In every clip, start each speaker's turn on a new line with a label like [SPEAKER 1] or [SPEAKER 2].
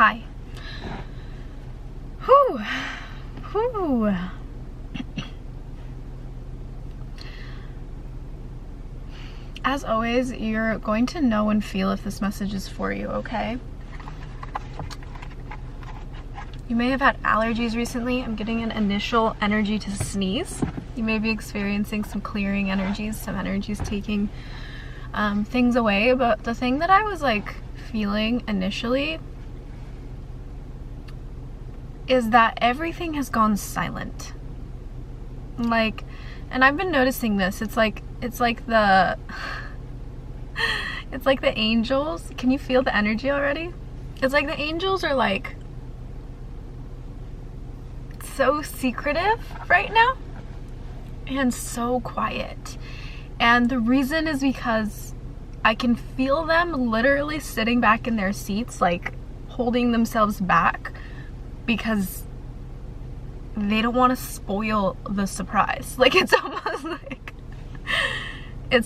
[SPEAKER 1] Hi. Whew. Whew. As always, you're going to know and feel if this message is for you, okay? You may have had allergies recently. I'm getting an initial energy to sneeze. You may be experiencing some clearing energies, some energies taking things away, but the thing that I was like feeling initially is that everything has gone silent. Like, and I've been noticing this. It's like the angels. Can you feel the energy already? It's like the angels are like so secretive right now and so quiet. And the reason is because I can feel them literally sitting back in their seats, like holding themselves back because they don't want to spoil the surprise. Like it's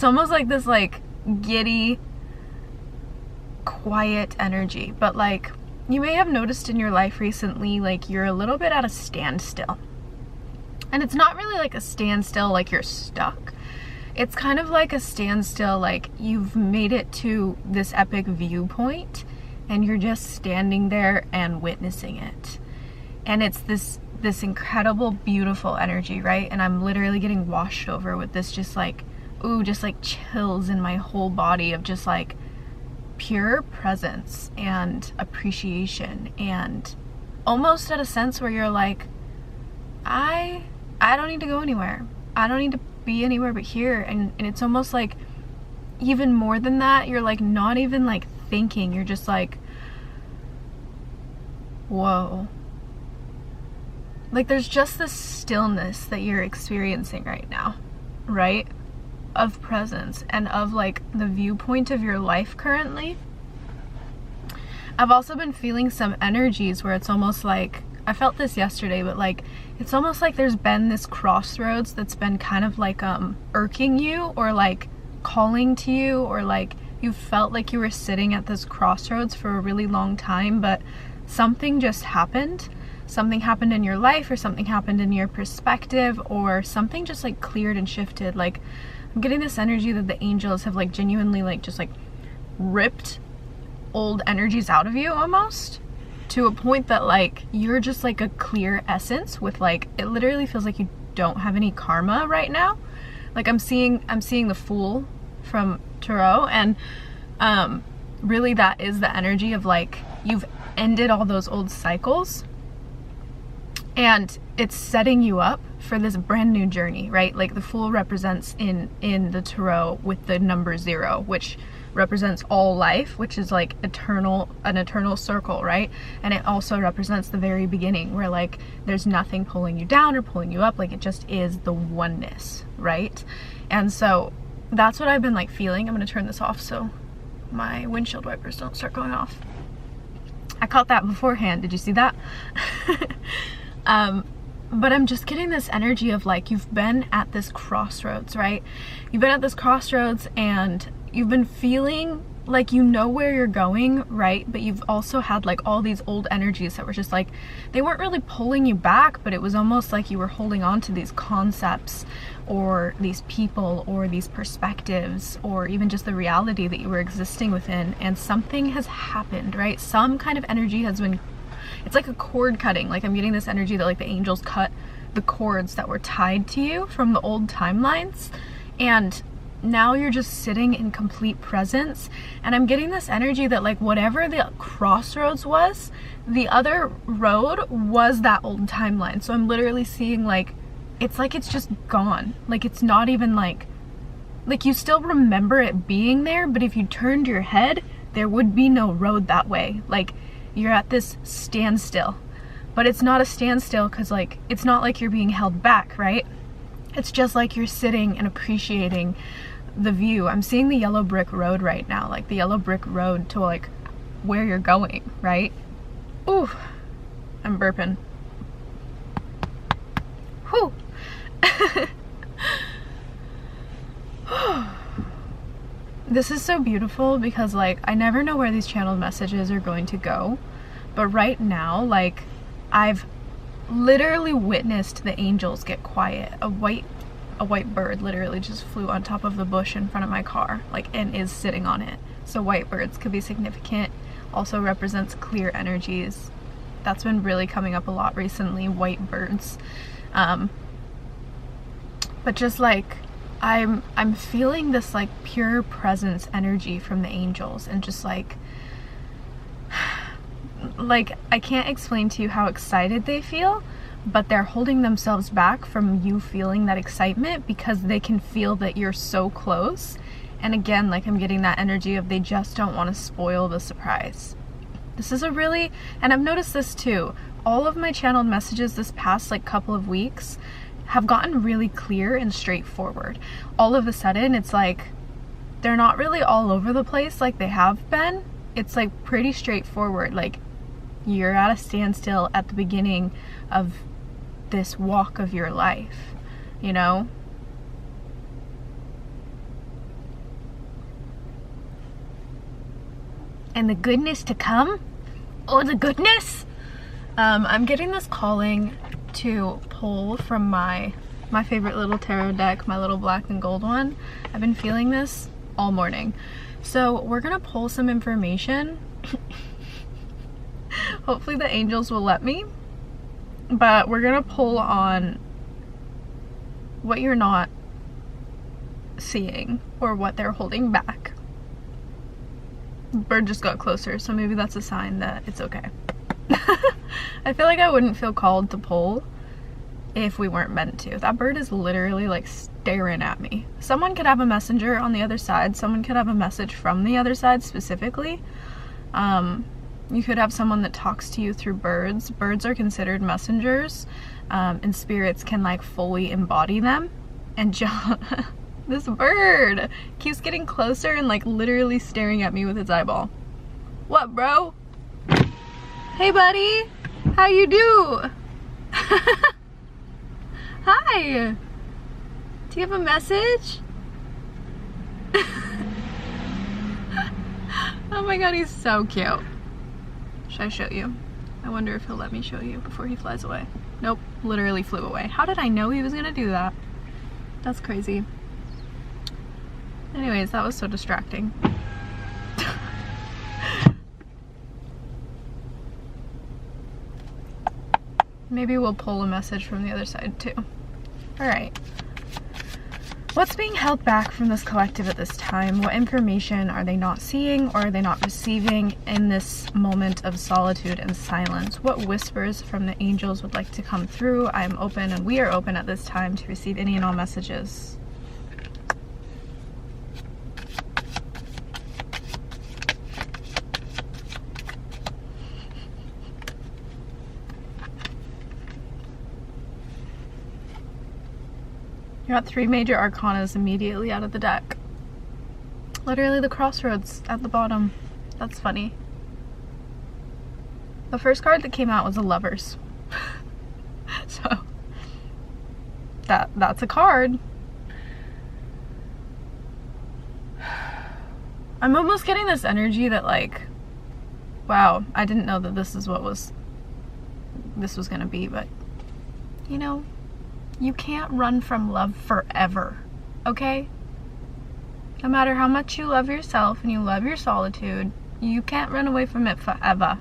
[SPEAKER 1] almost like this like giddy, quiet energy. But like you may have noticed in your life recently, like you're a little bit at a standstill. And it's not really like a standstill like you're stuck. It's kind of like a standstill, like you've made it to this epic viewpoint and you're just standing there and witnessing it. And it's this incredible, beautiful energy, right? And I'm literally getting washed over with this just like, ooh, just like chills in my whole body of just like pure presence and appreciation, and almost at a sense where you're like, I don't need to go anywhere. I don't need to be anywhere but here. And it's almost like even more than that, you're like not even like thinking, you're just like, whoa. Like there's just this stillness that you're experiencing right now, right? Of presence and of like the viewpoint of your life currently. I've also been feeling some energies where it's almost like, I felt this yesterday, but like it's almost like there's been this crossroads that's been kind of like irking you, or like calling to you, or like you felt like you were sitting at this crossroads for a really long time, but something just happened. Something happened in your life, or something happened in your perspective, or something just like cleared and shifted. Like I'm getting this energy that the angels have like genuinely like just like ripped old energies out of you almost, to a point that like you're just like a clear essence with like, it literally feels like you don't have any karma right now. Like I'm seeing the Fool from Tarot, and really that is the energy of like you've ended all those old cycles and it's setting you up for this brand new journey, right? Like the Fool represents in the Tarot with the number 0, which represents all life, which is like an eternal circle, right? And it also represents the very beginning, where like there's nothing pulling you down or pulling you up, like it just is the oneness, right? And so that's what I've been like feeling. I'm gonna turn this off so my windshield wipers don't start going off. I caught that beforehand. Did you see that? But I'm just getting this energy of like you've been at this crossroads, right? You've been at this crossroads and you've been feeling like you know where you're going, right? But you've also had like all these old energies that were just like, they weren't really pulling you back, but it was almost like you were holding on to these concepts or these people or these perspectives or even just the reality that you were existing within, and something has happened, right? Some kind of energy has been, it's like a cord cutting. Like I'm getting this energy that like the angels cut the cords that were tied to you from the old timelines, and now you're just sitting in complete presence. And I'm getting this energy that like whatever the crossroads was, the other road was that old timeline. So I'm literally seeing like it's just gone. Like it's not even like you still remember it being there, but if you turned your head, there would be no road that way. Like you're at this standstill, but it's not a standstill because like it's not like you're being held back, right? It's just like you're sitting and appreciating the view. I'm seeing the yellow brick road right now, like the yellow brick road to like where you're going, right? Ooh, I'm burping. Whew. This is so beautiful because like I never know where these channeled messages are going to go, But right now, like, I've literally witnessed the angels get quiet. A white bird literally just flew on top of the bush in front of my car, like, and is sitting on it. So white birds could be significant. Also represents clear energies. That's been really coming up a lot recently, white birds. But just like, I'm feeling this like pure presence energy from the angels, and just like I can't explain to you how excited they feel, but they're holding themselves back from you feeling that excitement because they can feel that you're so close. And again, like, I'm getting that energy of they just don't want to spoil the surprise. This is a really, and I've noticed this too, all of my channeled messages this past like couple of weeks have gotten really clear and straightforward. All of a sudden, it's like, they're not really all over the place like they have been. It's like pretty straightforward. Like, you're at a standstill at the beginning of this walk of your life, you know? And the goodness to come? Oh, the goodness! I'm getting this calling to pull from my favorite little tarot deck, my little black and gold one. I've been feeling this all morning. So we're gonna pull some information. Hopefully the angels will let me. But we're gonna pull on what you're not seeing or what they're holding back. The bird just got closer, so maybe that's a sign that it's okay. I feel like I wouldn't feel called to pull if we weren't meant to. That bird is literally like staring at me. Someone could have a messenger on the other side. Someone could have a message from the other side specifically. You could have someone that talks to you through birds. Birds are considered messengers, and spirits can like fully embody them. And this bird keeps getting closer and like literally staring at me with its eyeball. What, bro? Hey, buddy. How you do? Hi. Do you have a message? Oh my god, he's so cute. Should I show you? I wonder if he'll let me show you before he flies away. Nope, literally flew away. How did I know he was gonna do that? That's crazy. Anyways, that was so distracting. Maybe we'll pull a message from the other side too. Alright. What's being held back from this collective at this time? What information are they not seeing or are they not receiving in this moment of solitude and silence? What whispers from the angels would like to come through? I am open, and we are open at this time to receive any and all messages. You got 3 major arcanas immediately out of the deck. Literally the crossroads at the bottom. That's funny. The first card that came out was the Lovers. So that's a card. I'm almost getting this energy that like, wow, I didn't know that this is what this was gonna be, but you know, you can't run from love forever, okay? No matter how much you love yourself and you love your solitude, you can't run away from it forever.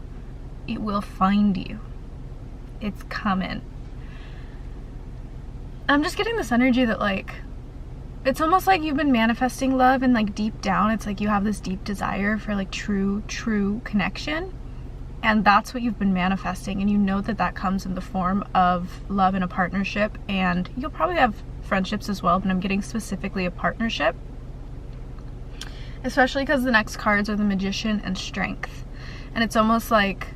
[SPEAKER 1] It will find you. It's coming. I'm just getting this energy that like, it's almost like you've been manifesting love, and like deep down, it's like you have this deep desire for like true connection. And that's what you've been manifesting, and you know that that comes in the form of love and a partnership, and you'll probably have friendships as well, but I'm getting specifically a partnership. Especially because the next cards are the Magician and Strength. And it's almost like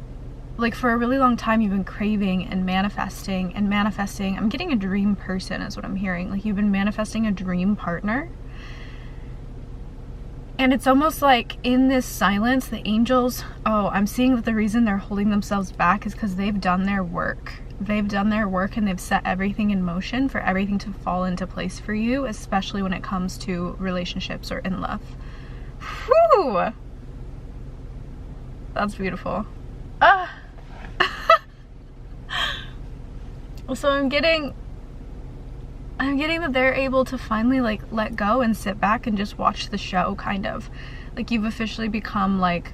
[SPEAKER 1] for a really long time you've been craving and manifesting. I'm getting a dream person is what I'm hearing. Like you've been manifesting a dream partner. And it's almost like in this silence, the angels, I'm seeing that the reason they're holding themselves back is because they've done their work. They've done their work and they've set everything in motion for everything to fall into place for you, especially when it comes to relationships or in love. Whew! That's beautiful. So I'm getting that they're able to finally like let go and sit back and just watch the show, kind of. Like you've officially become like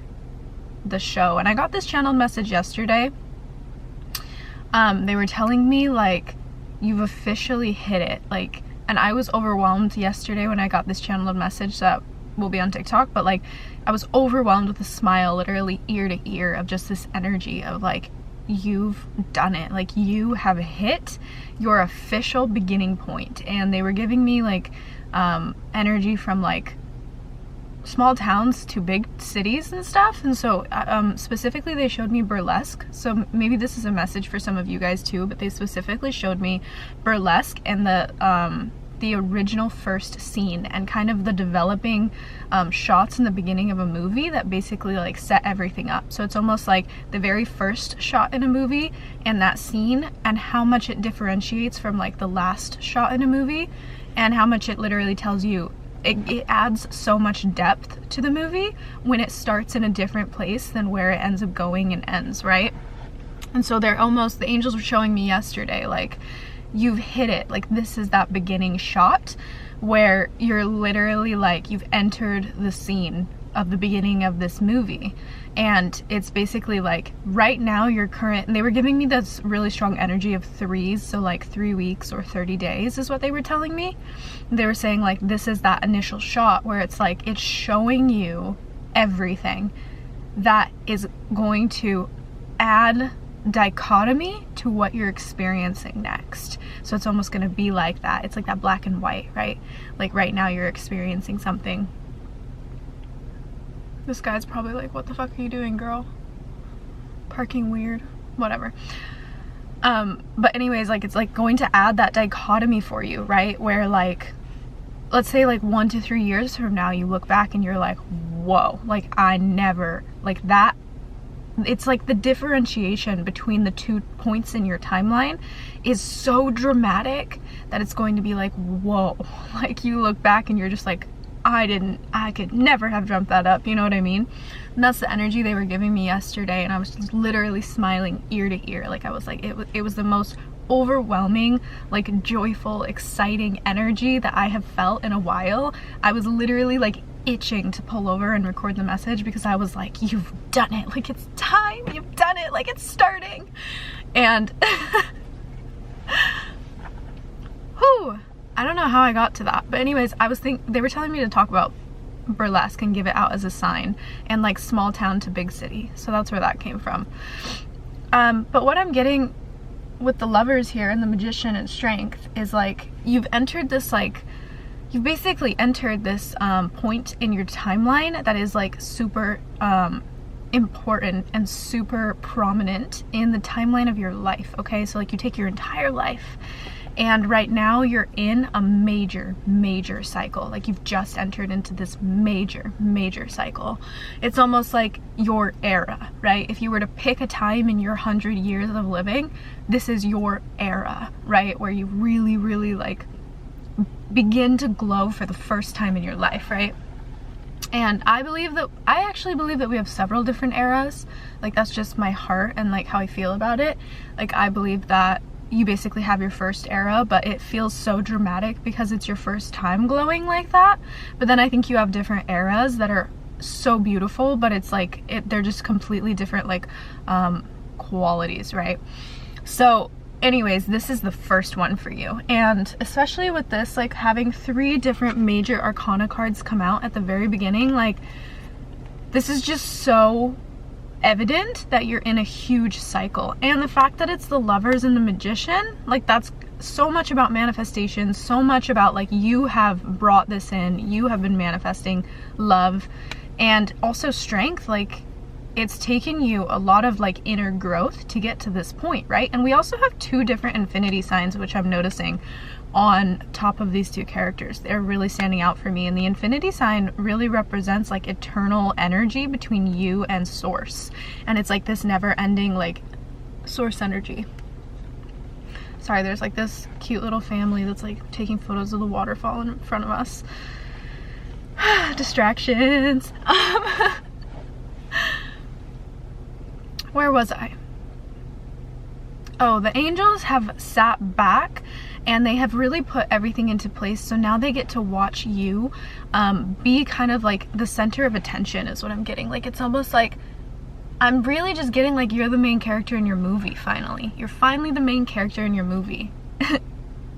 [SPEAKER 1] the show. And I got this channeled message yesterday. They were telling me like, you've officially hit it. Like, and I was overwhelmed yesterday when I got this channeled message that will be on TikTok, but like I was overwhelmed with a smile, literally ear to ear, of just this energy of like, you've done it. Like you have hit your official beginning point. And they were giving me like energy from like small towns to big cities and stuff. And so specifically they showed me burlesque. So maybe this is a message for some of you guys too, but they specifically showed me burlesque and the original first scene and kind of the developing shots in the beginning of a movie that basically like set everything up. So it's almost like the very first shot in a movie and that scene, and how much it differentiates from like the last shot in a movie, and how much it literally tells you. It adds so much depth to the movie when it starts in a different place than where it ends up going and ends, right? And so they're almost, the angels were showing me yesterday, like, you've hit it. Like, this is that beginning shot where you're literally like, you've entered the scene of the beginning of this movie. And it's basically like, right now you're current, and they were giving me this really strong energy of 3s, so like 3 weeks or 30 days is what they were telling me. They were saying like, this is that initial shot where it's like, it's showing you everything that is going to add dichotomy to what you're experiencing next. So it's almost going to be like that. It's like that black and white, right? Like right now you're experiencing something. This guy's probably like, what the fuck are you doing, girl? Parking weird. Whatever. But anyways, like, it's like going to add that dichotomy for you, right? Where like, let's say like 1 to 3 years from now, you look back and you're like, whoa, like I never, like that. It's like the differentiation between the 2 points in your timeline is so dramatic that it's going to be like, whoa, like you look back and you're just like, I could never have dreamt that up, you know what I mean? And that's the energy they were giving me yesterday, and I was just literally smiling ear to ear. Like I was like, it was the most overwhelming, like joyful, exciting energy that I have felt in a while. I was literally like itching to pull over and record the message because I was like, you've done it, like it's time, you've done it, like it's starting. And whew, I don't know how I got to that, but anyways, they were telling me to talk about burlesque and give it out as a sign, and like small town to big city, so that's where that came from. But what I'm getting with the lovers here and the magician and strength is like, you've entered this, like, you've basically entered this point in your timeline that is like super important and super prominent in the timeline of your life, okay? So like you take your entire life, and right now you're in a major cycle. Like you've just entered into this major cycle. It's almost like your era, right? If you were to pick a time in your 100 years of living, this is your era, right? Where you really like begin to glow for the first time in your life, right? And I actually believe that we have several different eras. Like that's just my heart and like how I feel about it. Like I believe that you basically have your first era, but it feels so dramatic because it's your first time glowing like that. But then I think you have different eras that are so beautiful, but it's like they're just completely different, like qualities, right? So anyways, this is the first one for you, and especially with this, like having 3 different major arcana cards come out at the very beginning, like this is just so evident that you're in a huge cycle. And the fact that it's the lovers and the magician, like that's so much about manifestation, so much about like you have brought this in, you have been manifesting love, and also strength. Like it's taken you a lot of like inner growth to get to this point, right? And we also have 2 different infinity signs, which I'm noticing on top of these 2 characters. They're really standing out for me, and the infinity sign really represents like eternal energy between you and source, and it's like this never-ending like source energy. Sorry, there's like this cute little family that's like taking photos of the waterfall in front of us. Distractions. Where was I? Oh, the angels have sat back and they have really put everything into place. So now they get to watch you be kind of like the center of attention is what I'm getting. Like, it's almost like I'm really just getting like you're the main character in your movie finally. You're finally the main character in your movie.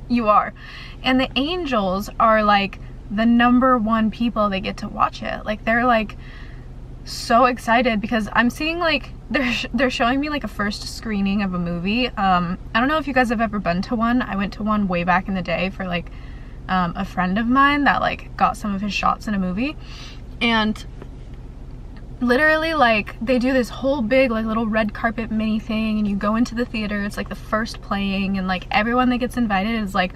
[SPEAKER 1] You are. And the angels are like the #1 people that get to watch it. Like, they're like so excited because I'm seeing like they're showing me like a first screening of a movie. I don't know if you guys have ever been to one. I went to one way back in the day for like a friend of mine that like got some of his shots in a movie, and literally like they do this whole big like little red carpet mini thing, and you go into the theater. It's like the first playing, and like everyone that gets invited is like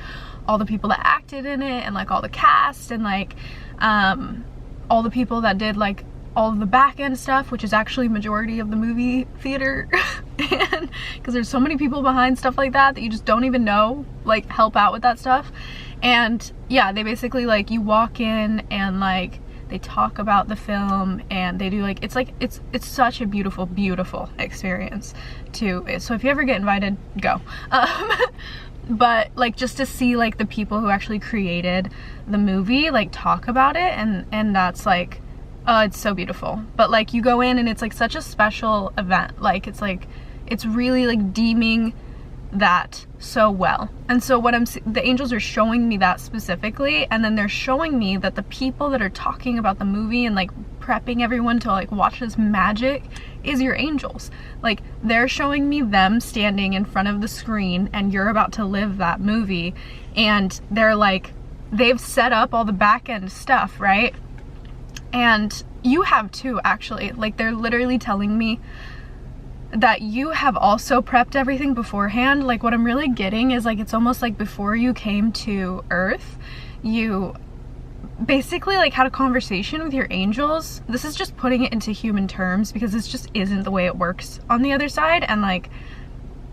[SPEAKER 1] all the people that acted in it, and like all the cast, and like all the people that did like all of the back end stuff, which is actually majority of the movie theater. And because there's so many people behind stuff like that that you just don't even know like help out with that stuff. And yeah, they basically like you walk in and like they talk about the film, and they do like it's such a beautiful experience too. So if you ever get invited, go. But like just to see like the people who actually created the movie like talk about it, and that's like it's so beautiful. But like you go in and it's like such a special event. Like it's really like deeming that so well. And so what the angels are showing me that specifically, and then they're showing me that the people that are talking about the movie and like prepping everyone to like watch this magic is your angels. Like they're showing me them standing in front of the screen, and you're about to live that movie, and they're like they've set up all the back end stuff, right? And you have too, actually. Like they're literally telling me that you have also prepped everything beforehand. Like what I'm really getting is like it's almost like before you came to Earth, you basically like had a conversation with your angels. This is just putting it into human terms because this just isn't the way it works on the other side. And like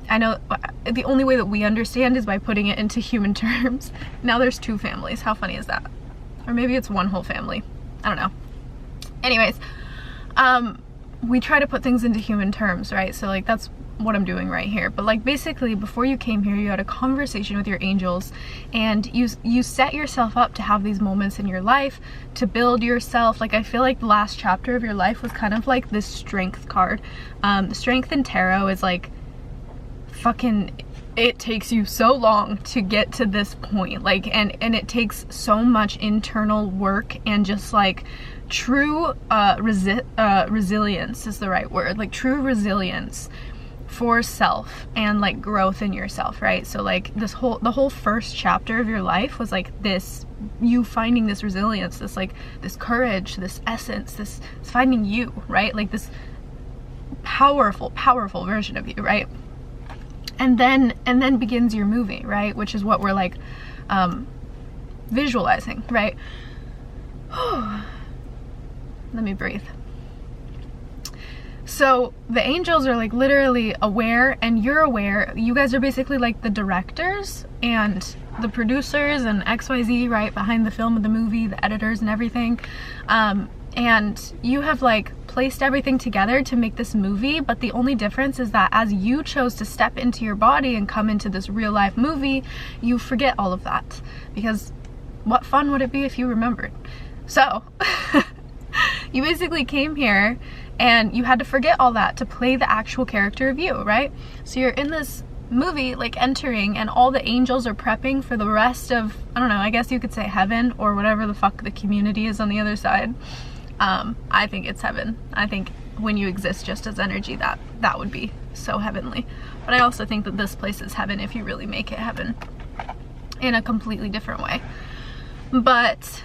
[SPEAKER 1] I know the only way that we understand is by putting it into human terms. Now there's 2 families. How funny is that? Or maybe it's one whole family. I don't know. Anyways, we try to put things into human terms, right? So like that's what I'm doing right here. But like basically before you came here, you had a conversation with your angels, and you set yourself up to have these moments in your life to build yourself. Like I feel like the last chapter of your life was kind of like this strength card. The strength in tarot is like fucking, it takes you so long to get to this point, like and it takes so much internal work and just like true resilience is the right word, like true resilience for self and like growth in yourself, right? So like the whole first chapter of your life was like this, you finding this resilience, this like this courage, this essence, this finding you, right? Like this powerful version of you, right? And then begins your movie, right? Which is what we're like visualizing, right? Let me breathe. So the angels are like literally aware, and you're aware. You guys are basically like the directors and the producers and XYZ, right, behind the film of the movie, the editors and everything. And you have like placed everything together to make this movie, but the only difference is that as you chose to step into your body and come into this real life movie, you forget all of that, because what fun would it be if you remembered? So you basically came here and you had to forget all that to play the actual character of you, right? So you're in this movie like entering, and all the angels are prepping for the rest of, I don't know, I guess you could say heaven or whatever the fuck the community is on the other side. I think it's heaven. I think when you exist just as energy, that would be so heavenly. But I also think that this place is heaven if you really make it heaven in a completely different way. But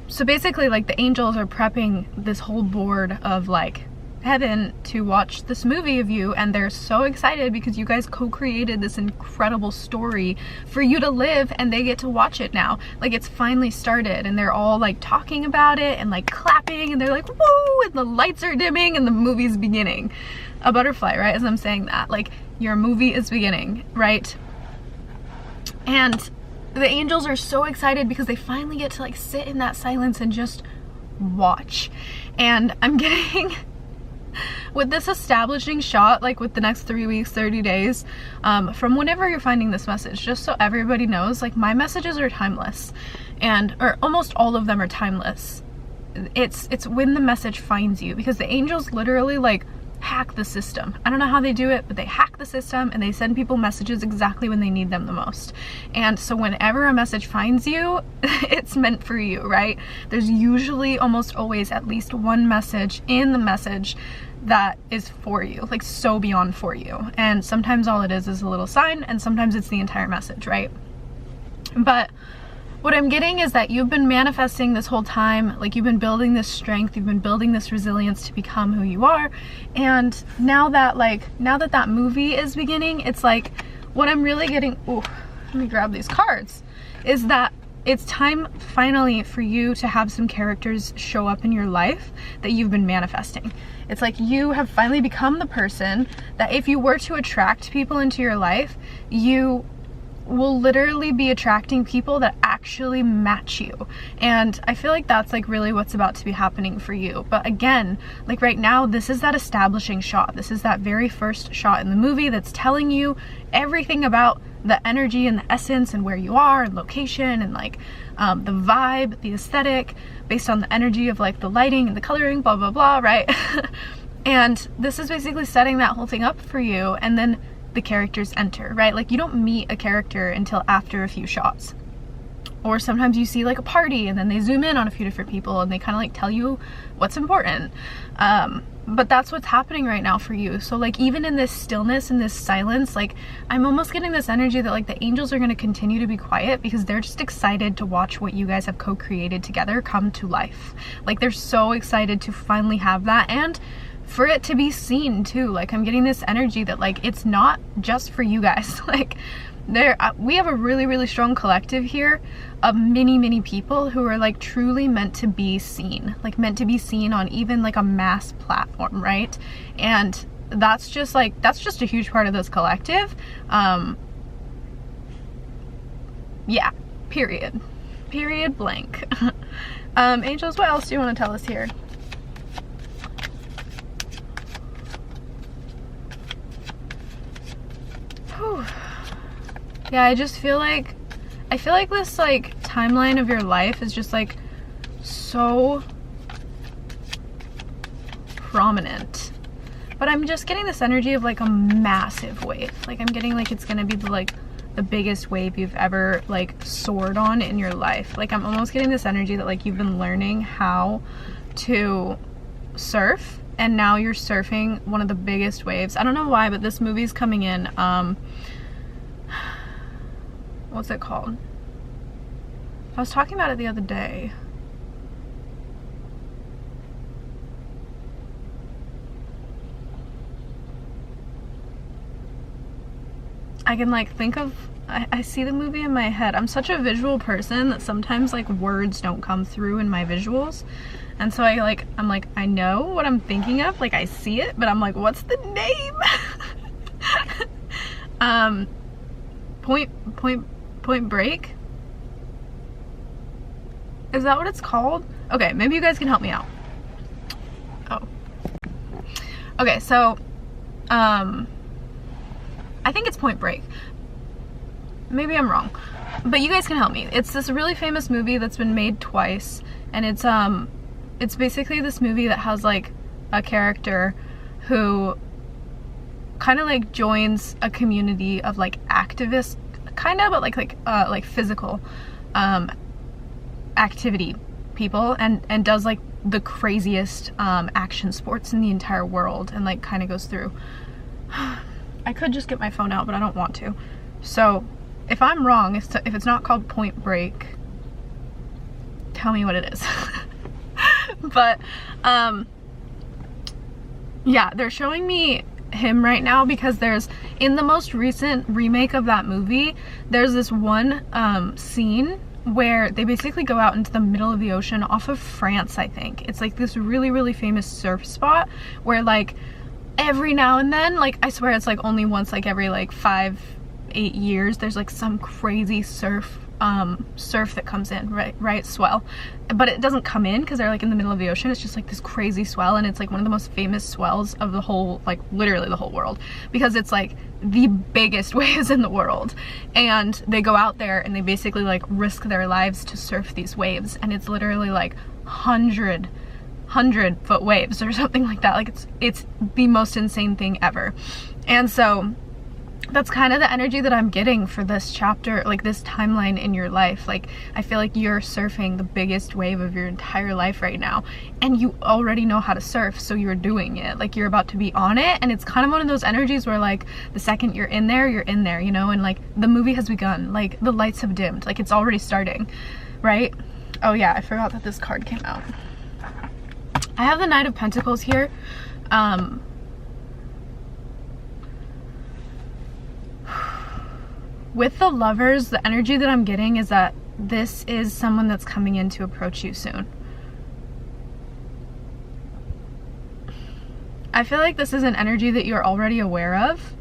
[SPEAKER 1] so basically like the angels are prepping this whole board of like heaven to watch this movie of you, and they're so excited because you guys co-created this incredible story for you to live, and they get to watch it now. Like it's finally started, and they're all like talking about it and like clapping, and they're like woo, and the lights are dimming and the movie's beginning. A butterfly, right? As I'm saying that, like your movie is beginning, right? And the angels are so excited because they finally get to like sit in that silence and just watch. And I'm getting with this establishing shot, like with the next 3 weeks, 30 days, from whenever you're finding this message, just so everybody knows, like my messages are timeless, or almost all of them are timeless. It's when the message finds you, because the angels literally like hack the system. I don't know how they do it, but they hack the system and they send people messages exactly when they need them the most. And so whenever a message finds you, it's meant for you, right? There's usually almost always at least one message in the message that is for you, like so beyond for you. And sometimes all it is a little sign, and sometimes it's the entire message, right? But what I'm getting is that you've been manifesting this whole time, like you've been building this strength, you've been building this resilience to become who you are. And now that that movie is beginning, it's like what I'm really getting, let me grab these cards, is that it's time finally for you to have some characters show up in your life that you've been manifesting. It's like you have finally become the person that if you were to attract people into your life, you will literally be attracting people that actually match you. And I feel like that's like really what's about to be happening for you. But again, like right now, this is that establishing shot. This is that very first shot in the movie that's telling you everything about the energy and the essence and where you are and location and like the vibe, the aesthetic, based on the energy of like the lighting and the coloring, blah, blah, blah, right? And this is basically setting that whole thing up for you. And then the characters enter, right? Like you don't meet a character until after a few shots. Or sometimes you see like a party and then they zoom in on a few different people and they kind of like tell you what's important. But that's what's happening right now for you. So like even in this stillness and this silence, like I'm almost getting this energy that like the angels are going to continue to be quiet because they're just excited to watch what you guys have co-created together come to life. Like they're so excited to finally have that, and for it to be seen too. Like I'm getting this energy that like it's not just for you guys. Like we have a really, really strong collective here of many people who are like truly meant to be seen, like meant to be seen on even like a mass platform, right? And that's just a huge part of this collective. Yeah, period blank. Angels, what else do you want to tell us here? Yeah, I feel like this like timeline of your life is just like so prominent. But I'm just getting this energy of like a massive wave. Like I'm getting like it's gonna be the biggest wave you've ever like soared on in your life. Like I'm almost getting this energy that like you've been learning how to surf and now you're surfing one of the biggest waves. I don't know why, but this movie's coming in. What's it called? I was talking about it the other day. I can like think of, I see the movie in my head. I'm such a visual person that sometimes like words don't come through in my visuals. And so I'm like, I know what I'm thinking of, like I see it, but I'm like, what's the name? Point Break? Is that what it's called? Okay, maybe you guys can help me out. Oh. Okay, so, I think it's Point Break. Maybe I'm wrong, but you guys can help me. It's this really famous movie that's been made twice, and it's basically this movie that has like a character who kind of like joins a community of like activists, kind of, but like physical activity people, and does like the craziest action sports in the entire world, and like kind of goes through. I could just get my phone out, but I don't want to. So if I'm wrong, if it's not called Point Break, tell me what it is. But yeah, they're showing me him right now because there's, in the most recent remake of that movie, there's this one scene where they basically go out into the middle of the ocean off of France, I think. It's like this really, really famous surf spot where like every now and then, like I swear it's like only once like every like 5-8 years, there's like some crazy surf surf that comes in, right, swell, but it doesn't come in because they're like in the middle of the ocean. It's just like this crazy swell, and it's like one of the most famous swells of the whole, like literally the whole world, because it's like the biggest waves in the world, and they go out there and they basically like risk their lives to surf these waves, and it's literally like 100-foot waves or something like that. Like it's the most insane thing ever. And so that's kind of the energy that I'm getting for this chapter, like this timeline in your life. Like, I feel like you're surfing the biggest wave of your entire life right now, and you already know how to surf, so you're doing it. Like, you're about to be on it, and it's kind of one of those energies where, like, the second you're in there, you know, and like the movie has begun, like the lights have dimmed, like it's already starting, right? Oh yeah, I forgot that this card came out. I have the Knight of Pentacles here. With the Lovers, the energy that I'm getting is that this is someone that's coming in to approach you soon. I feel like this is an energy that you're already aware of.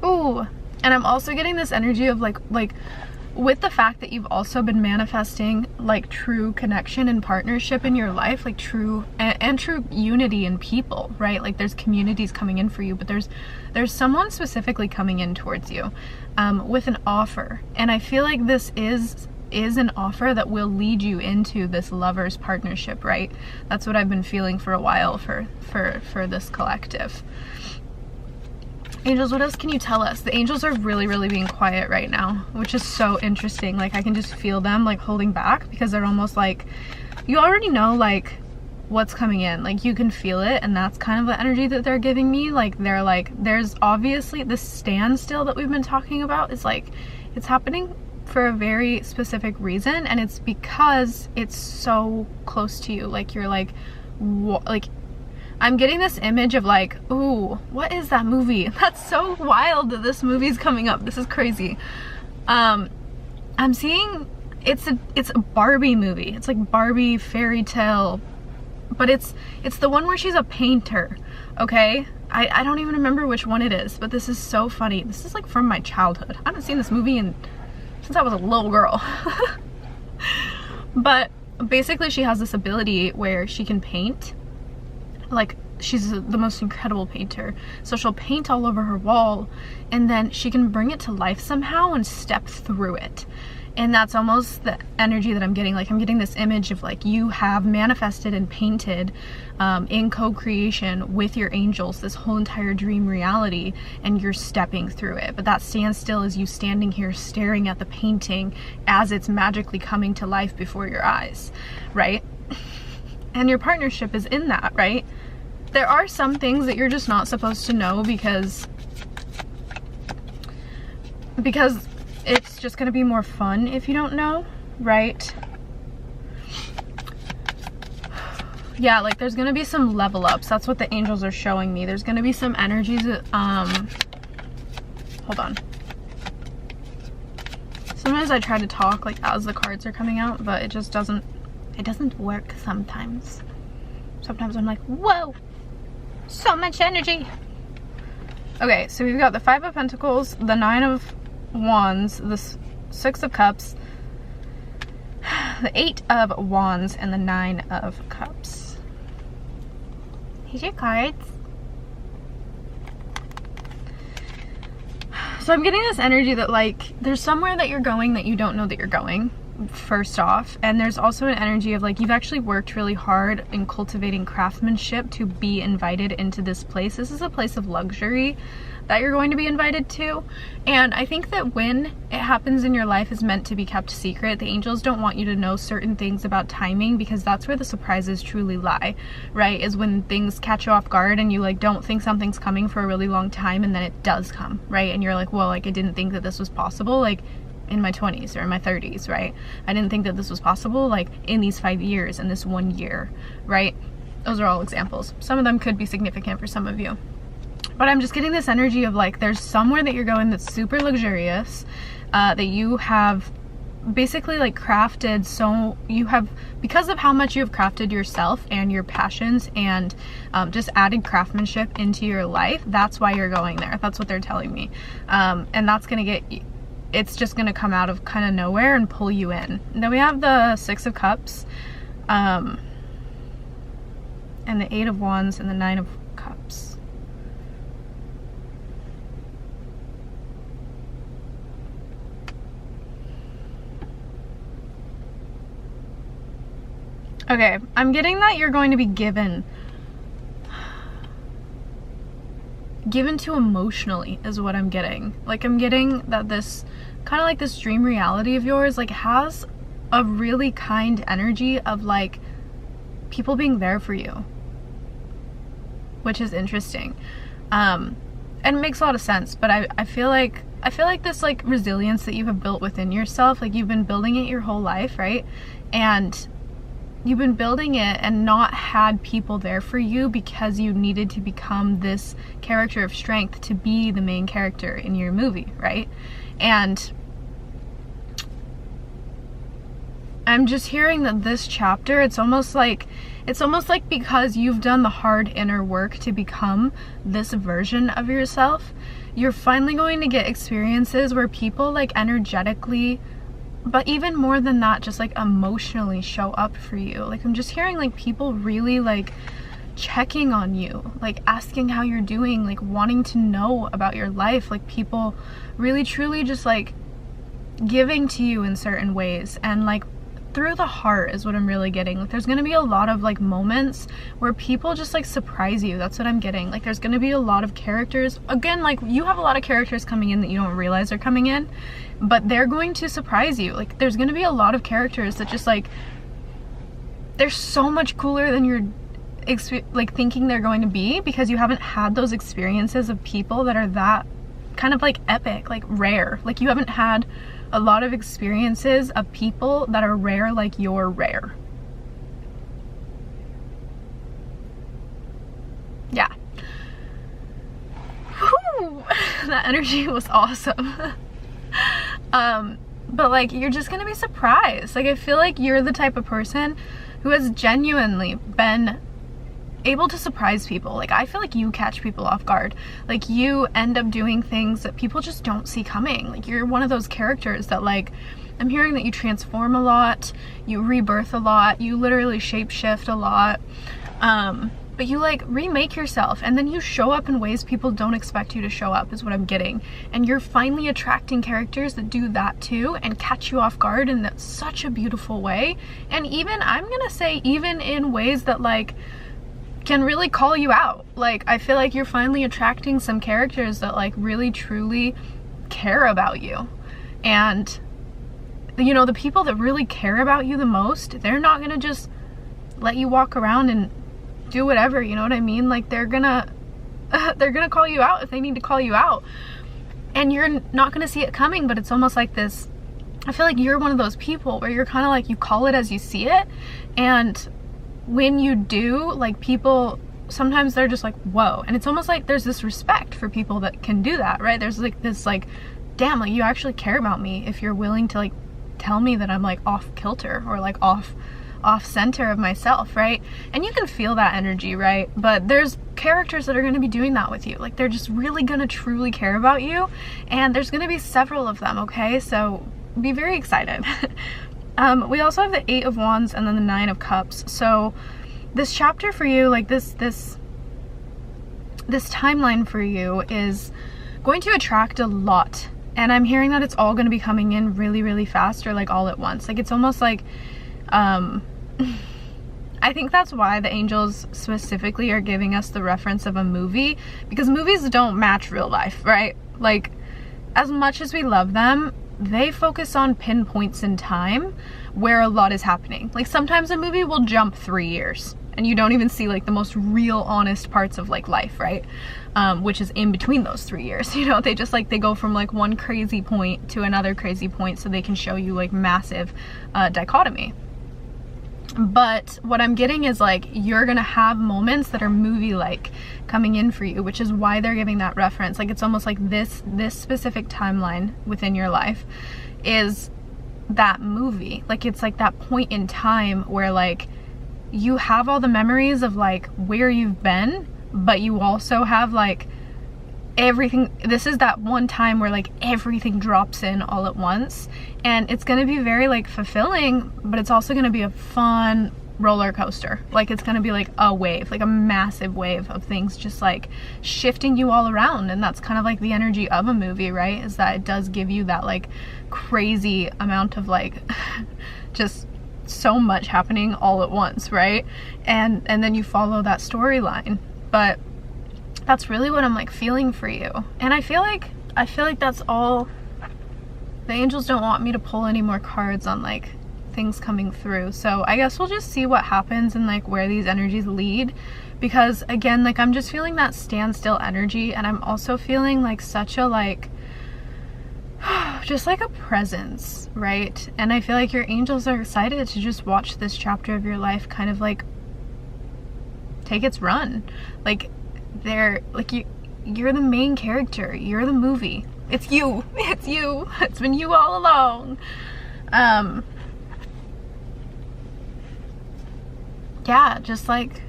[SPEAKER 1] Ooh, and I'm also getting this energy of like with the fact that you've also been manifesting like true connection and partnership in your life, like true and true unity in people, right? Like there's communities coming in for you, but there's someone specifically coming in towards you with an offer. And I feel like this is an offer that will lead you into this Lovers partnership, right? That's what I've been feeling for a while for this collective. Angels, what else can you tell us? The angels are really, really being quiet right now, which is so interesting. Like, I can just feel them like holding back, because they're almost like, you already know like what's coming in, like you can feel it, and that's kind of the energy that they're giving me. Like, they're like, there's obviously this standstill that we've been talking about is like, it's happening for a very specific reason, and it's because it's so close to you. Like, you're like, like, I'm getting this image of like, ooh, what is that movie? That's so wild that this movie's coming up. This is crazy. I'm seeing it's a Barbie movie. It's like Barbie fairy tale, but it's the one where she's a painter. Okay, I don't even remember which one it is, but this is so funny. This is like from my childhood. I haven't seen this movie since I was a little girl. But basically she has this ability where she can paint. Like, she's the most incredible painter, so she'll paint all over her wall, and then she can bring it to life somehow and step through it. And that's almost the energy that I'm getting. Like, I'm getting this image of like, you have manifested and painted in co-creation with your angels this whole entire dream reality, and you're stepping through it. But that standstill is you standing here staring at the painting as it's magically coming to life before your eyes, right? And your partnership is in that, right? There are some things that you're just not supposed to know because it's just going to be more fun if you don't know, right? Yeah, like there's going to be some level ups. That's what the angels are showing me. There's going to be some energies that, hold on. Sometimes I try to talk like as the cards are coming out, but it just doesn't work sometimes. Sometimes I'm like, whoa, so much energy. Okay, so we've got the 5 of Pentacles, the 9 of Wands, the 6 of Cups, the 8 of Wands, and the 9 of Cups. Here's your cards. So I'm getting this energy that like, there's somewhere that you're going that you don't know that you're going, first off, and there's also an energy of like, you've actually worked really hard in cultivating craftsmanship to be invited into this place. This is a place of luxury that you're going to be invited to, and I think that when it happens in your life is meant to be kept secret. The angels don't want you to know certain things about timing, because that's where the surprises truly lie, right? Is when things catch you off guard and you like don't think something's coming for a really long time, and then it does come, right? And you're like, well, like I didn't think that this was possible, like in my 20s or in my 30s, right? I didn't think that this was possible, like in these 5 years, in this 1 year, right? Those are all examples. Some of them could be significant for some of you. But I'm just getting this energy of like, there's somewhere that you're going that's super luxurious, that you have basically like crafted. So you have, because of how much you have crafted yourself and your passions and just added craftsmanship into your life, that's why you're going there. That's what they're telling me. And that's going to get it's just gonna come out of kind of nowhere and pull you in. And then we have the Six of Cups, and the Eight of Wands and the Nine of Cups. Okay, I'm getting that you're going to be given to emotionally is what I'm getting. Like, I'm getting that this kind of like this dream reality of yours like has a really kind energy of like people being there for you, which is interesting, and it makes a lot of sense. But I feel like this like resilience that you have built within yourself, like you've been building it your whole life, right? And you've been building it and not had people there for you because you needed to become this character of strength to be the main character in your movie, right? And I'm just hearing that this chapter, it's almost like because you've done the hard inner work to become this version of yourself, you're finally going to get experiences where people like energetically, but even more than that, just like emotionally show up for you. Like, I'm just hearing like people really like checking on you, like asking how you're doing, like wanting to know about your life, like people really truly just like giving to you in certain ways, and like through the heart is what I'm really getting. Like, there's gonna be a lot of like moments where people just like surprise you. That's what I'm getting. Like, there's gonna be a lot of characters, again, like you have a lot of characters coming in that you don't realize are coming in, but they're going to surprise you. Like, there's gonna be a lot of characters that just like, they're so much cooler than you're like thinking they're going to be, because you haven't had those experiences of people that are that kind of like epic, like rare. Like, you haven't had a lot of experiences of people that are rare like you're rare. Yeah. Whew. That energy was awesome. But like, you're just gonna be surprised. Like, I feel like you're the type of person who has genuinely been able to surprise people. Like, I feel like you catch people off guard. Like, you end up doing things that people just don't see coming. Like, you're one of those characters that, like, I'm hearing that you transform a lot, you rebirth a lot, you literally shapeshift a lot, but you like remake yourself, and then you show up in ways people don't expect you to show up, is what I'm getting. And you're finally attracting characters that do that too and catch you off guard in that such a beautiful way. And even, I'm gonna say, even in ways that like can really call you out. Like, I feel like you're finally attracting some characters that like really truly care about you. And you know, the people that really care about you the most, they're not gonna just let you walk around and do whatever, you know what I mean? Like, they're gonna call you out if they need to call you out, and you're not gonna see it coming. But it's almost like this, I feel like you're one of those people where you're kind of like, you call it as you see it, and when you do, like, people sometimes they're just like, whoa. And it's almost like there's this respect for people that can do that, right? There's like this like, damn, like, you actually care about me if you're willing to like tell me that I'm like off kilter or like off center of myself, right? And you can feel that energy, right? But there's characters that are going to be doing that with you. Like, they're just really going to truly care about you, and there's going to be several of them, okay? So be very excited. We also have the Eight of Wands and then the Nine of Cups. So this chapter for you, like this timeline for you is going to attract a lot. And I'm hearing that it's all going to be coming in really, really fast, or like all at once. Like, it's almost like, I think that's why the angels specifically are giving us the reference of a movie, because movies don't match real life, right? Like, as much as we love them, they focus on pinpoints in time where a lot is happening. Like, sometimes a movie will jump 3 years and you don't even see like the most real honest parts of like life, right? Which is in between those 3 years, you know? They just like, they go from like one crazy point to another crazy point so they can show you like massive dichotomy. But what I'm getting is like, you're gonna have moments that are movie-like coming in for you, which is why they're giving that reference. Like, it's almost like this specific timeline within your life is that movie. Like, it's like that point in time where like you have all the memories of like where you've been, but you also have like everything, this is that one time where like everything drops in all at once, and it's gonna be very like fulfilling, but it's also gonna be a fun roller coaster. Like it's gonna be like a wave, like a massive wave of things just like shifting you all around. And that's kind of like the energy of a movie, right? Is that it does give you that like crazy amount of like just so much happening all at once, right? And then you follow that storyline. But that's really what I'm like feeling for you. And I feel like that's all. The angels don't want me to pull any more cards on like things coming through, so I guess we'll just see what happens and like where these energies lead, because again, like I'm just feeling that standstill energy, and I'm also feeling like such a like just like a presence, right? And I feel like your angels are excited to just watch this chapter of your life kind of like take its run. Like they're like, you're the main character, you're the movie, it's you, it's been you all along. Yeah, just like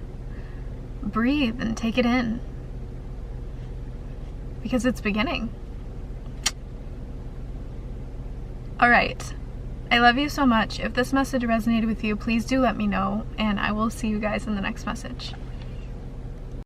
[SPEAKER 1] breathe and take it in, because it's beginning. All right, I love you so much. If this message resonated with you, please do let me know, and I will see you guys in the next message.